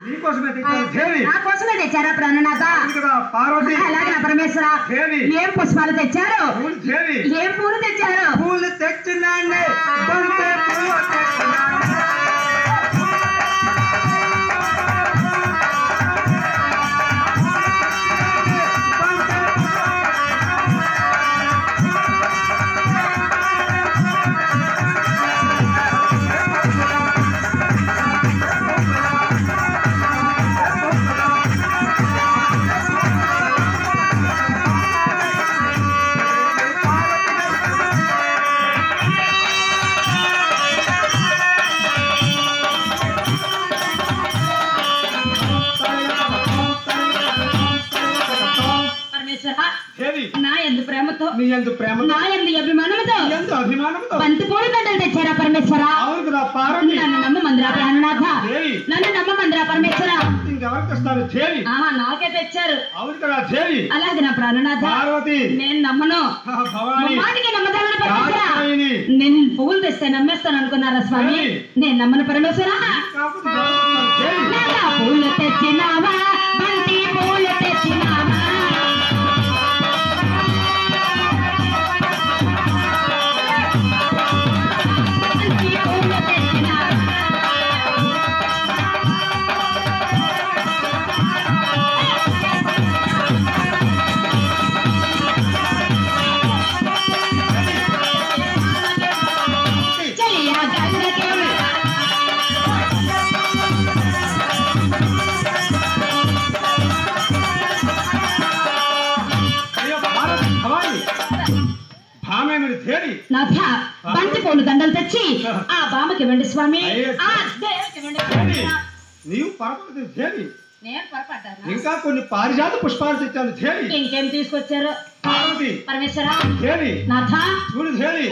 నీకోసమే తెచ్చాను దేవి. నా కోసమే తెచ్చారా ప్రాణనాథ? పార్వతి. అలాగే నా పరమేశ్వర. దేవి. ఏం పుష్పాలు తెచ్చారు? పూలు దేవి. ఏం పూలు తెచ్చారు? పూలు తెచ్చినాండి. బంతే పూలు తెచ్చినాండి. నీ యందు ప్రేమతో నా యందు అభిమానంతో బంతి పూల దండలు తెచ్చారా పరమేశ్వర? అవునురా పార్వతి. నన్ను నమ్మమందిరా ప్రాణనాథ, నన్ను నమ్మమందిరా పరమేశ్వర. ఇంకెవరికి తెస్తారు దేవి? నాకే తెచ్చారు. అవును కదా దేవి. అలాగే నా ప్రాణనాథ పార్వతి. నేను నమ్మను. మాటికి నమ్మదామని పరమేశ్వర. నేను పువ్వులు తెస్తే నమ్మేస్తాను అనుకున్నారా స్వామి? నేను నమ్మను పరమేశ్వర. పూలు తెచ్చినావా, బంతి పూలు తెచ్చినావా? బంతి పూలు దండలు తెచ్చి ఆ బామకి ఇవ్వండి స్వామి. నీవు పరపతి దేవి. నేను పొరపడ్డాను. ఇంకా కొన్ని పారిజాత పుష్పాలు తెచ్చాను దేవి. ఇంకేం తీసుకొచ్చారు? పార్వతి. పరమేశ్వర. దేవి. నాథ చూడు దేవి.